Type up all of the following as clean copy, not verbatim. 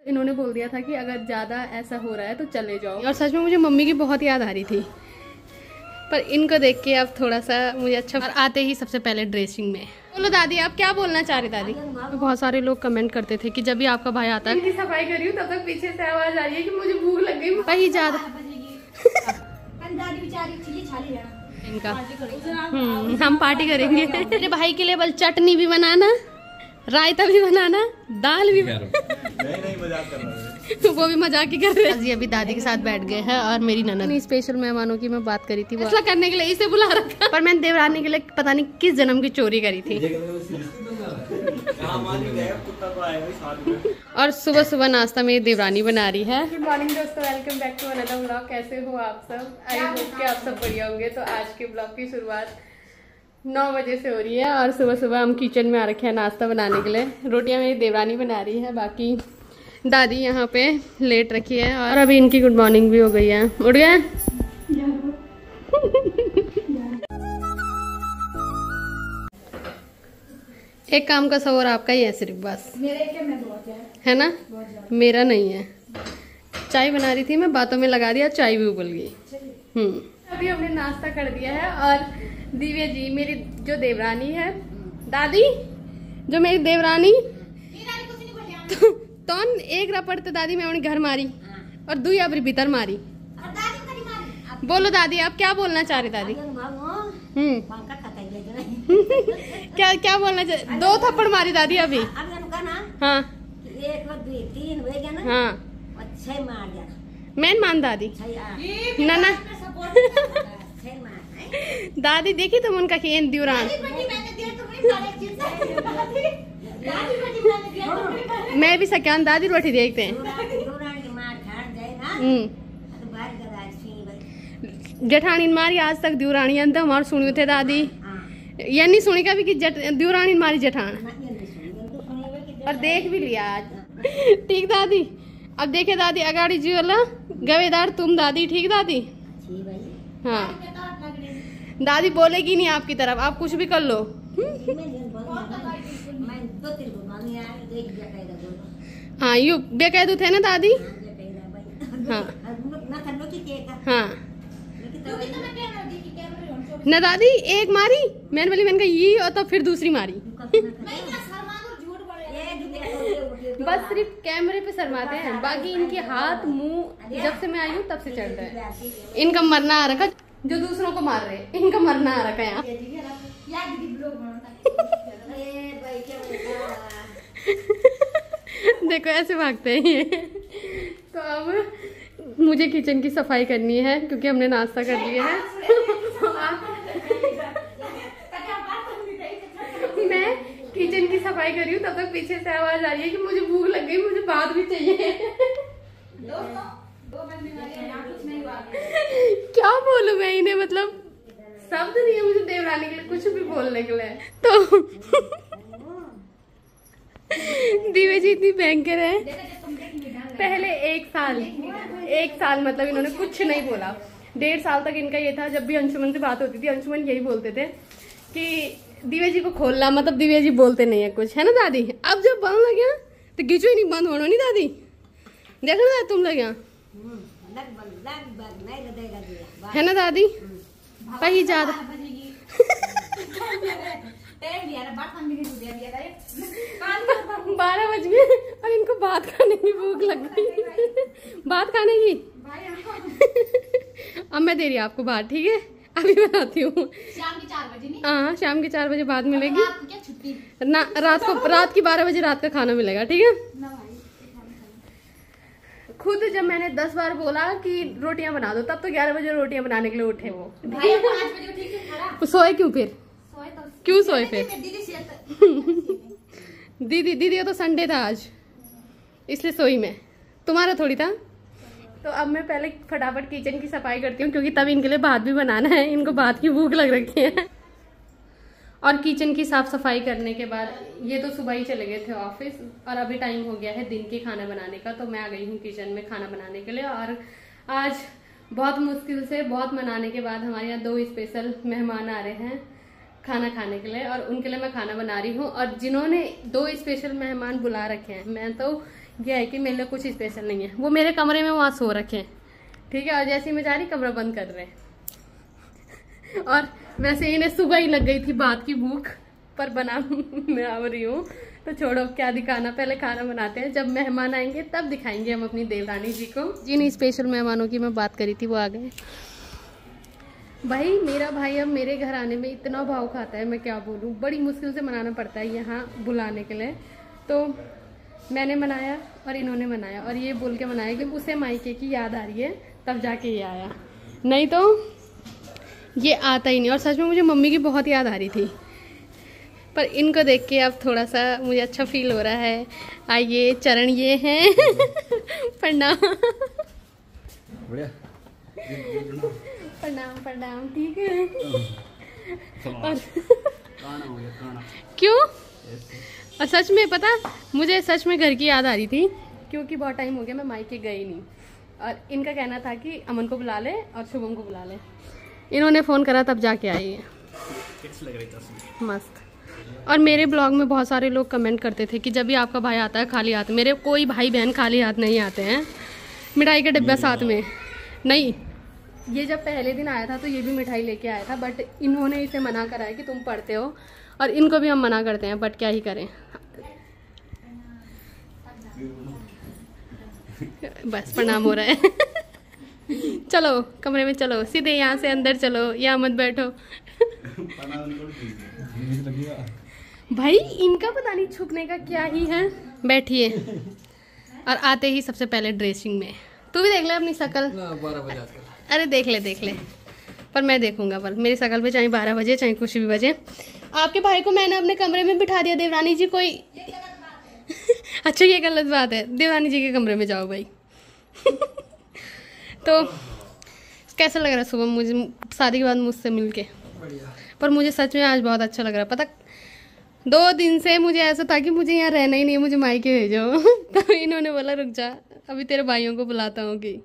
इन्होंने बोल दिया था कि अगर ज़्यादा ऐसा हो रहा है तो चले जाओ। और सच में मुझे मम्मी की बहुत याद आ रही थी, पर इनको देख के अब थोड़ा सा मुझे अच्छा। और आते ही सबसे पहले ड्रेसिंग में। बोलो दादी, आप क्या बोलना चाह रहे दादी? तो बहुत सारे लोग कमेंट करते थे कि जब भी आपका भाई आता है इनकी सफाई करी हूँ तब तक पीछे से आवाज आ रही है कि मुझे भूख लग गई। वही ज्यादा इनका हम पार्टी करेंगे। मेरे भाई के लिए बल चटनी भी बनाना, रायता भी बनाना, दाल भी नहीं मजाक कर रहा है। वो भी मजाक ही कर रहे हैं। अभी दादी के साथ बैठ गए हैं और मेरी ननद स्पेशल मेहमानों की मैं बात करी थी, वो करने के लिए इसे बुला रखा, पर मैंने देवरानी के लिए पता नहीं किस जन्म की चोरी करी थी। और सुबह सुबह नाश्ता मेरी देवरानी बना रही है। गुड मॉर्निंग दोस्तों, welcome back to another vlog. कैसे हो आप सब? आई होप कि आप सब बढ़िया होंगे। तो आज के ब्लॉग की शुरुआत 9 बजे से हो रही है और सुबह सुबह हम किचन में आ रखे हैं नाश्ता बनाने के लिए। रोटियां मेरी देवरानी बना रही है, बाकी दादी यहाँ पे लेट रखी है और अभी इनकी गुड मॉर्निंग भी हो गई है। उठ गए? एक काम का सवार आपका ही है सिर्फ, बस है ना? मेरा नहीं है। चाय बना रही थी मैं, बातों में लगा दिया, चाय भी उबल गई। अभी हमने नाश्ता कर दिया है और दिव्या जी मेरी जो देवरानी है, दादी जो मेरी देवरानी तो एक रपड़ते दादी मैं घर मारी और दुई अबरी भीतर मारी। बोलो दादी, आप क्या बोलना चाह रहे दादी? क्या क्या बोलना चाह? 2 थप्पड़ मारी दादी अभी। हाँ हाँ मैं मान दादी ना दादी देखी तुम उनका खेन द्यूरान। मैं भी सकान दादी रोटी देखते हैं। जेठानी मारी आज तक द्यूरानी अंत हमारे सुनी थे दादी, या नहीं सुनी कभी कि द्यूरानी मारी जेठान, और देख भी लिया आज। ठीक दादी, अब देखे दादी अगाड़ी जी वाला गवेदार तुम दादी। ठीक दादी? हाँ दादी बोलेगी नहीं आपकी तरफ, आप कुछ भी कर लो। हाँ यू बेकैदू थे ना दादी? हाँ हाँ न दादी, एक मारी मैंने बोली, मैंने कहा ये और तब फिर दूसरी मारी। बस सिर्फ कैमरे पे शर्माते हैं, बाकी इनके हाथ मुंह जब से मैं आई हूँ तब से चढ़ रहे हैं। इनका मरना आ रखा, जो दूसरों को मार रहे हैं इनका मरना आ रखा है यहाँ। देखो ऐसे भागते हैं ये। तो अब मुझे किचन की सफाई करनी है क्योंकि हमने नाश्ता कर लिया है। मैं किचन की सफाई कर रही हूँ तब तक पीछे से आवाज आ रही है कि मुझे भूख लग गई, मुझे बात भी चाहिए। क्या बोलूं मैं इन्हें, मतलब शब्द नहीं है मुझे देवरानी के लिए कुछ भी बोलने के लिए। तो दिव्या जी इतनी भयंकर है। पहले एक साल मतलब इन्होंने कुछ नहीं बोला। 1.5 साल तक इनका ये था, जब भी अंशुमन से बात होती थी अंशुमन यही बोलते थे कि दिव्या जी को खोलना, मतलब दिव्या जी बोलते नहीं है कुछ, है ना दादी? अब जब बंद लग गया तो गिचो ही नहीं बंद होना नहीं दादी। देखो ना तुम लोग यहाँ, है ना दादी? वही ज्यादा 12 बज गए और इनको भात खाने की भूख लग गई। भात खाने की अब मैं दे रही हूँ आपको भात, ठीक है? अभी बनाती हूँ। शाम के 4 बजे नहीं? हाँ शाम के 4 बजे बाद मिलेगी ना, रात की 12 बजे रात का खाना मिलेगा, ठीक है? खुद जब मैंने 10 बार बोला कि रोटियां बना दो, तब तो 11 बजे रोटियां बनाने के लिए उठे वो। 5 बजे सोए क्यों फिर? क्यों सोए फिर? दीदी का तो संडे था आज, इसलिए सोई मैं, तुम्हारा थोड़ी था। तो अब मैं पहले फटाफट किचन की सफाई करती हूँ क्योंकि तब इनके लिए भात भी बनाना है, इनको भात की भूख लग रखी है। और किचन की साफ सफाई करने के बाद ये तो सुबह ही चले गए थे ऑफिस और अभी टाइम हो गया है दिन के खाना बनाने का। तो मैं आ गई हूँ किचन में खाना बनाने के लिए। और आज बहुत मुश्किल से, बहुत मनाने के बाद हमारे यहाँ 2 स्पेशल मेहमान आ रहे हैं खाना खाने के लिए और उनके लिए मैं खाना बना रही हूँ। और जिन्होंने 2 स्पेशल मेहमान बुला रखे हैं, मैं तो ये है कि मेरे लिए कुछ स्पेशल नहीं है। वो मेरे कमरे में वहाँ सो रखे हैं, ठीक है, और जैसे ही मैं जा रही कमरा बंद कर रहे हैं। और वैसे इन्हें सुबह ही लग गई थी बात की भूख, पर बना मैं आ रही हूँ तो छोड़ो, क्या दिखाना, पहले खाना बनाते हैं, जब मेहमान आएंगे तब दिखाएंगे हम अपनी देवरानी जी को। जिन स्पेशल मेहमानों की मैं बात करी थी वो आ गए। भाई मेरा भाई अब मेरे घर आने में इतना भाव खाता है, मैं क्या बोलूँ, बड़ी मुश्किल से मनाना पड़ता है यहाँ बुलाने के लिए। तो मैंने मनाया और इन्होंने मनाया, और ये बोल के मनाया कि उसे मायके की याद आ रही है, तब जाके ये आया, नहीं तो ये आता ही नहीं। और सच में मुझे मम्मी की बहुत याद आ रही थी, पर इनको देख के अब थोड़ा सा मुझे अच्छा फील हो रहा है। आइए, चरण ये हैं। प्रणाम प्रणाम प्रणाम, ठीक है। और क्यों? और सच में पता, मुझे सच में घर की याद आ रही थी, क्योंकि बहुत टाइम हो गया मैं मायके गई नहीं। और इनका कहना था कि अमन को बुला ले और शुभम को बुला ले। इन्होंने फ़ोन करा तब जाके आई है। मस्त। और मेरे ब्लॉग में बहुत सारे लोग कमेंट करते थे कि जब भी आपका भाई आता है खाली हाथ। मेरे कोई भाई बहन खाली हाथ नहीं आते हैं, मिठाई का डिब्बा साथ में नहीं। ये जब पहले दिन आया था तो ये भी मिठाई लेके आया था, बट इन्होंने इसे मना करा है कि तुम पढ़ते हो, और इनको भी हम मना करते हैं, बट क्या ही करें। बस प्रणाम हो रहा है। चलो कमरे में चलो, सीधे यहाँ से अंदर चलो, यहाँ मत बैठो। भाई इनका पता नहीं छुपने का क्या ही है। बैठिए। और आते ही सबसे पहले ड्रेसिंग में, तू भी देख ले अपनी शक्ल। 12 बजे। अरे देख ले, पर मैं देखूंगा, पर मेरी शक्ल पे चाहे 12 बजे चाहे कुछ भी बजे। आपके भाई को मैंने अपने कमरे में बिठा दिया। देवरानी जी कोई अच्छा, ये गलत बात है, देवरानी जी के कमरे में जाओ भाई। तो कैसा लग रहा है सुबह मुझे शादी के बाद मुझसे मिलके? पर मुझे सच में आज बहुत अच्छा लग रहा है। पता 2 दिन से मुझे ऐसा था कि मुझे यहाँ रहना ही नहीं है, मुझे मायके भेजो। तो इन्होंने बोला रुक जा, अभी तेरे भाइयों को बुलाता हूँ कि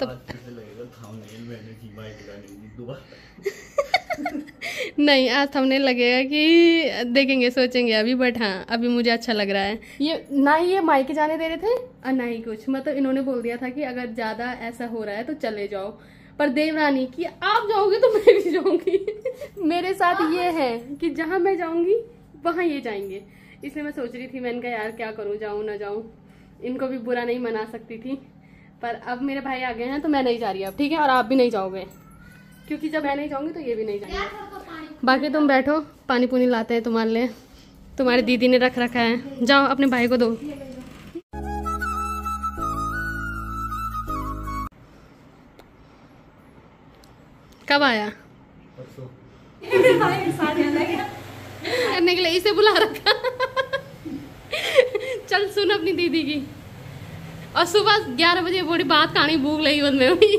तो नहीं, आज थंबनेल लगेगा कि देखेंगे, सोचेंगे अभी, बट हाँ अभी मुझे अच्छा लग रहा है। ये ना ही ये मायके जाने दे रहे थे और ना ही कुछ, मतलब इन्होंने बोल दिया था कि अगर ज्यादा ऐसा हो रहा है तो चले जाओ। पर देवरानी कि आप जाओगे तो मैं भी जाऊंगी। मेरे साथ ये है कि जहाँ मैं जाऊंगी वहाँ ये जाएंगे, इसलिए मैं सोच रही थी, मैंने कहा यार क्या करूँ, जाऊँ ना जाऊँ, इनको भी बुरा नहीं मना सकती थी। पर अब मेरे भाई आ गए हैं तो मैं नहीं जा रही अब, ठीक है, और आप भी नहीं जाओगे, क्योंकि जब मैं नहीं जाऊंगी तो ये भी नहीं जाएंगे। बाकी तुम बैठो, पानी पुनी लाते हैं तुम्हारे लिए, तुम्हारी दीदी ने रख रखा है, जाओ अपने भाई को दो। कब आया? करने के लिए इसे बुला रखा। चल सुन अपनी दीदी की। और सुबह 11 बजे बड़ी बात कहानी भूख लगी बंद में हुई।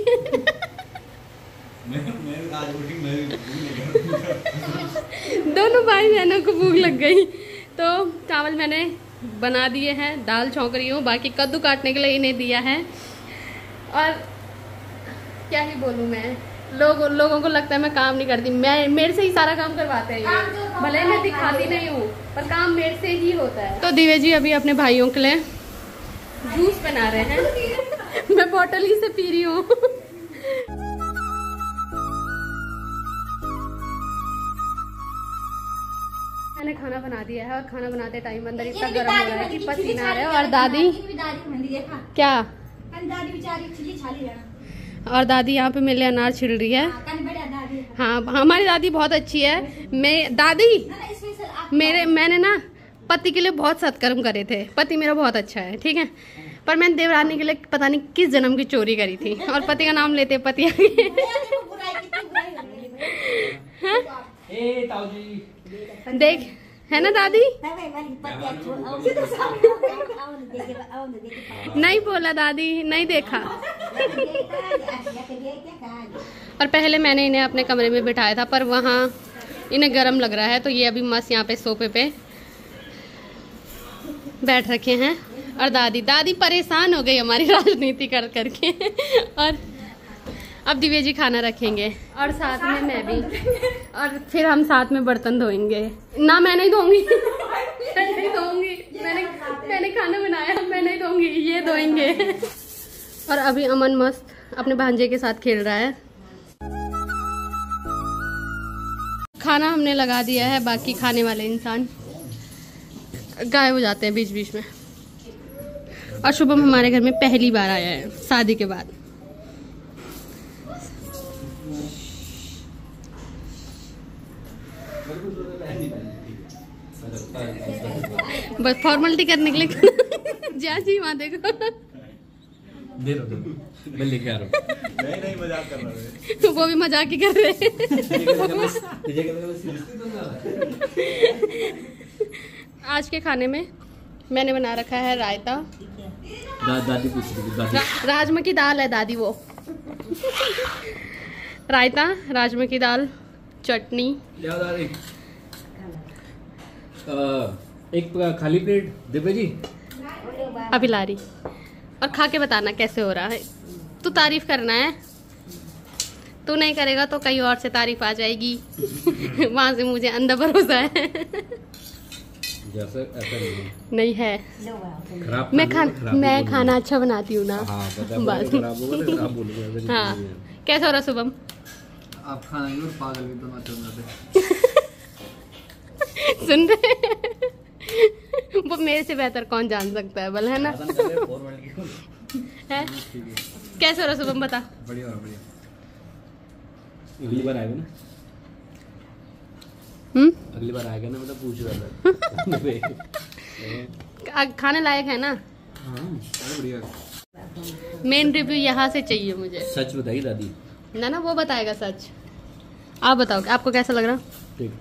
दोनों भाई बहनों को भूख लग गई। तो चावल मैंने बना दिए हैं, दाल छौंक रही हूँ, बाकी कद्दू काटने के लिए इन्हें दिया है। और क्या ही बोलूँ मैं, लोगों को लगता है मैं काम नहीं करती, मेरे से ही सारा काम करवाते हैं ये। भले मैं दिखाती नहीं हूँ पर काम मेरे से ही होता है। तो दिव्य जी अभी अपने भाइयों के लिए जूस बना रहे हैं। मैं बॉटल ही से पी रही हूँ। मैंने खाना बना दिया है, और खाना बनाते टाइम अंदर इतना गर्म हो रहा है कि पसीना आ रहा है। और दादी क्या, और दादी यहाँ पे मेरे अनार छिल रही है। हाँ हमारी दादी बहुत अच्छी है। मैंने ना पति के लिए बहुत सत्कर्म करे थे, पति मेरा बहुत अच्छा है, ठीक है, पर मैंने देवरानी के लिए पता नहीं किस जन्म की चोरी करी थी, और पति का नाम लेते पति आ गए। देख है ना दादी, नहीं बोला दादी, नहीं देखा। और पहले मैंने इन्हें अपने कमरे में बिठाया था, पर वहाँ इन्हें गर्म लग रहा है, तो ये अभी मस्त यहाँ पे सोफे पे बैठ रखे हैं। और दादी परेशान हो गई हमारी राजनीति कर करके। और अब दिव्य जी खाना रखेंगे, और साथ में मैं भी, और फिर हम साथ में बर्तन धोएंगे। ना मैं नहीं धोऊंगी, मैं नहीं धोऊंगी, मैंने खाना बनाया, मैं नहीं धोऊंगी, ये धोएंगे। और अभी अमन मस्त अपने भांजे के साथ खेल रहा है। खाना हमने लगा दिया है, बाकी खाने वाले इंसान गायब हो जाते हैं बीच बीच में। और शुभम हमारे घर में पहली बार आया है शादी के बाद। बस फॉर्मेलिटी करने के लिए जा जी वहाँ देखो। दे दो मैं लेके आ रहा हूँ। नहीं मजाक कर रहा हूँ। वो भी मजाक ही कर रहे हैं। आज के खाने में मैंने बना रखा है रायता। दादी पूछ रही थी, राजमा की दाल है दादी वो। रायता, राजमा की दाल, चटनी। एक खाली प्लेट दिव्या जी अभी ला रही। और खा के बताना कैसे हो रहा है। तू तारीफ करना है, तू नहीं करेगा तो कहीं और से तारीफ आ जाएगी। वहां से मुझे अंधा भरोसा है। जैसे ऐसा नहीं है, खराब मैं खाना अच्छा बनाती हूँ ना। हाँ, बस हाँ। कैसा हो रहा शुभम? आप खाना पागल भी तो ना सुन रहे? वो मेरे से बेहतर कौन जान सकता है, बल है ना? है? कैसे हो रहा शुभम बता? बढ़िया बढ़िया। अगली बार आएगा ना? अगली बार आएगा ना, मतलब पूछ रहा था। खाने लायक है ना? बढ़िया। मेन रिव्यू यहाँ से चाहिए मुझे। सच बताइए दादी। ना वो बताएगा सच। आप बताओ आपको कैसा लग रहा? ठीक।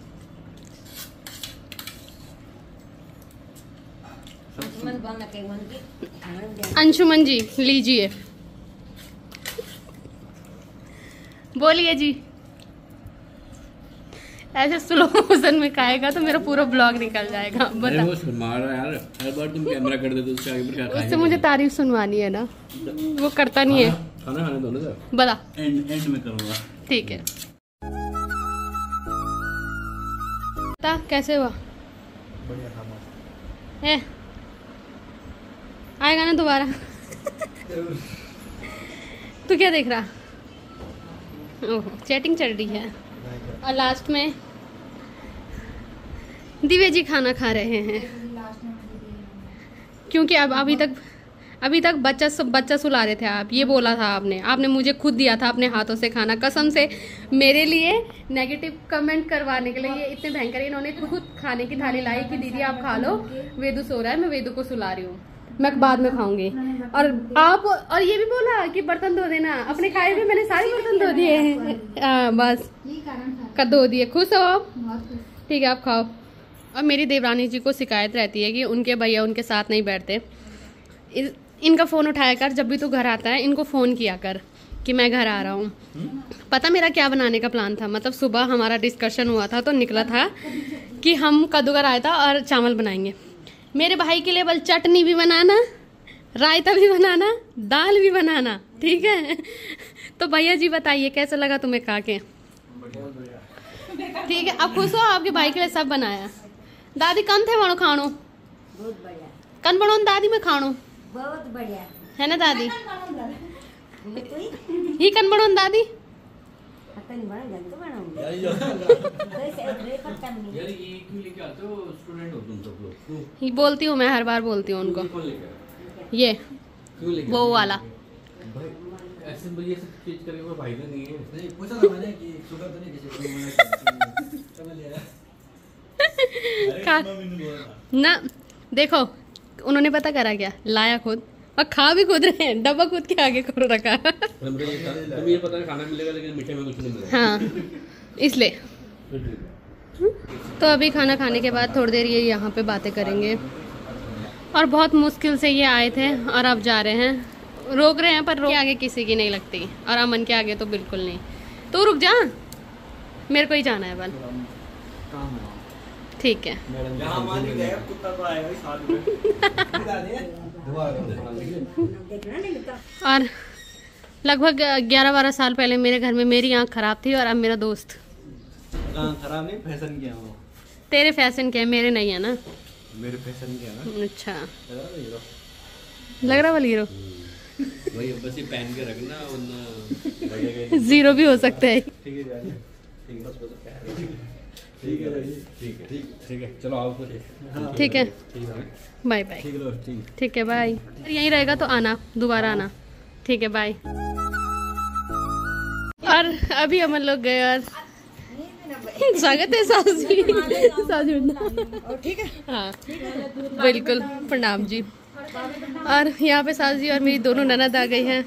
अंशुमन जी लीजिए, बोलिए जी। ऐसे स्लो मोशन में खाएगा तो मेरा पूरा ब्लॉग निकल जाएगा। बता। वो सुनवा रहा है यार, हर बार तुम कैमरा कर देते हो, उससे आगे पर क्या खाएंगे? उससे मुझे तारीफ सुनवानी है ना, वो करता नहीं है। खाना खाने दो ना। बता। एंड में करूँगा। ठीक है। बता कैसे हुआ? बढ़िया खाना है आएगा ना दोबारा? तू क्या देख रहा? ओह चैटिंग चल रही है। और लास्ट में दिव्या जी खाना खा रहे हैं, क्योंकि अब अभी तक बच्चा सुला रहे थे आप। ये बोला था आपने मुझे खुद दिया था अपने हाथों से खाना, कसम से। मेरे लिए नेगेटिव कमेंट करवाने के लिए ये इतने भयंकर, इन्होंने खुद खाने की थाली लाई कि दीदी आप खा लो, वेदू सो रहा है, मैं वेदू को सुला रही हूँ, मैं बाद में खाऊंगी। और ये भी बोला कि बर्तन धो देना, अपने खाए हुए मैंने सारे बर्तन धो दिए हैं। बस कर धो दिए। खुश हो आप? ठीक है आप खाओ। और मेरी देवरानी जी को शिकायत रहती है कि उनके भैया उनके साथ नहीं बैठते। इनका फ़ोन उठाया कर, जब भी तू घर आता है इनको फ़ोन किया कर कि मैं घर आ रहा हूँ। पता मेरा क्या बनाने का प्लान था? मतलब सुबह हमारा डिस्कशन हुआ था तो निकला था कि हम कद्दू का रायता और चावल बनाएंगे। मेरे भाई के लिए बल चटनी भी बनाना, रायता भी बनाना, दाल भी बनाना, ठीक है? तो भैया जी बताइए कैसा लगा तुम्हें खा के? ठीक है अब खुश हो? आपके भाई के लिए सब बनाया। दादी कन थे वणो खाणो? कन बनो दादी में खाणो? बहुत बढ़िया है ना दादी? ही कन बनो दादी? ही बोलती हूँ मैं, हर बार बोलती हूँ उनको। ये वो वाला ऐसे ये सब चीज करे कोई भाई नहीं है। नहीं पूछा था मैंने कि शुगर तो नहीं किसी को समझ लिया ना। देखो उन्होंने पता करा क्या, लाया खुद और खा भी खुद रहे हैं, डब्बा खुद के आगे करो रखा। तुम्हें ये पता है खाना मिलेगा लेकिन मीठे में कुछ नहीं मिलेगा। हाँ इसलिए। तो अभी खाना खाने के बाद थोड़ी देर ये यहाँ पे बातें करेंगे। और बहुत मुश्किल से ये आए थे और अब जा रहे हैं। रोक रहे हैं पर रोक के आगे किसी की नहीं लगती, और अमन के आगे तो बिल्कुल नहीं। तो रुक जा, मेरे को ही जाना है बल। ठीक है। और लगभग 11-12 साल पहले मेरे घर में मेरी आँख खराब थी और अब मेरा दोस्त। खराब नहीं, फैशन किया वो। तेरे फैशन के, मेरे नहीं है ना। मेरे फैशन क्या ना। अच्छा लग रहा वाली हीरो वही बस ये पहन के रखना वरना जीरो भी हो सकता है। ठीक है यार, ठीक बस ठीक है ठीक है चलो आओ फिर। ठीक है ठीक है बाय बाय। ठीक है ठीक है बाय। यहीं रहेगा तो आना, दोबारा आना। ठीक है बाय। और अभी हम लोग गए और स्वागत है साजी ठीक है हाँ बिल्कुल प्रणाम जी। और यहाँ पे सास जी और मेरी दोनों ननद आ गई हैं।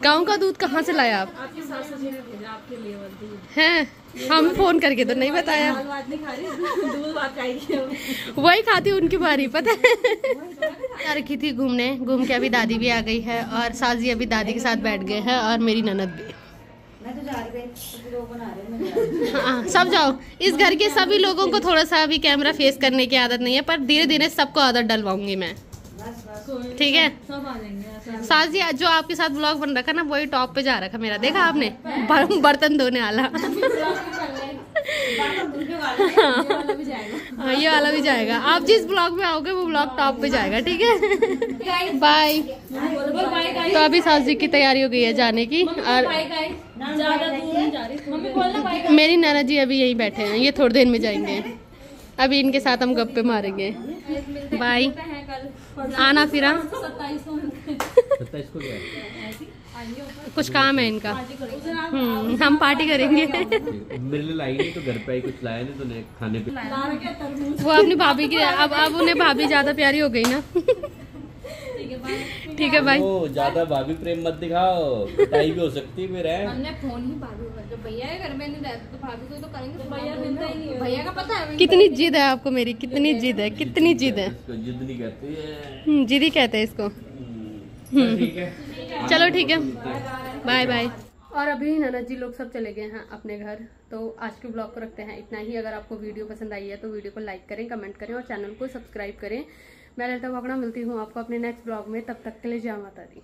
गाँव का दूध कहाँ से लाया आप? आपकी सासू जी ने भेजा आपके लिए दूध। हैं हम फोन करके तो नहीं बताया। दाल भात नहीं खा रही, दूध भात खाएगी। वही खाती उनकी बारी पता है। जा रखी थी घूमने, घूम के अभी दादी भी आ गई है और सास जी अभी दादी के साथ बैठ गए हैं और मेरी ननद भी। हाँ सब जाओ। इस घर के सभी लोगों को थोड़ा सा अभी कैमरा फेस करने की आदत नहीं है, पर धीरे धीरे सबको आदत डलवाऊंगी मैं। ठीक है सब आ जाएंगे। सास जी जो आपके साथ ब्लॉग बन रखा ना वही टॉप पे जा रखा मेरा, देखा आपने? बर्तन धोने वाला। हाँ ये वाला भी जाएगा। आप जिस ब्लॉग में आओगे वो ब्लॉग टॉप पे जाएगा। ठीक है बाय। तो अभी सास जी की तैयारी हो गई है जाने की और मेरी नाना जी अभी यहीं बैठे हैं, ये थोड़ी देर में जाएंगे। अभी इनके साथ हम गप्पे मारेंगे। बाय आना फिर। 27 को क्या कुछ काम है इनका। हम पार्टी करेंगे। मेरे लिए लाई नहीं तो घर पे आई, कुछ लाया नहीं तो नहीं खाने पे। वो अपनी भाभी की अब उन्हें भाभी ज्यादा प्यारी हो गई ना। ठीक है भाई। ज्यादा भाभी प्रेम मत दिखाओ, पिटाई भी हो सकती है मेरा। हमने फोन ही भाभी जब भैया है घर में नहीं रहते तो भाभी को तो करेंगे। भैया मिलता ही नहीं है। भैया का पता है कितनी जिद है आपको मेरी, कितनी जिद है, कितनी जिद है। इसको जिद नहीं कहते हैं। जिद ही कहते हैं इसको। ठीक है चलो ठीक है बाय बाय। और अभी ननद जी लोग सब चले गए हैं अपने घर। तो आज के ब्लॉग को रखते हैं इतना ही। अगर आपको वीडियो पसंद आई है तो वीडियो को लाइक करें, कमेंट करें और चैनल को सब्सक्राइब करें। मैं ललिता वाकड़ा मिलती हूँ आपको अपने नेक्स्ट ब्लॉग में। तब तक के लिए जय माता दी।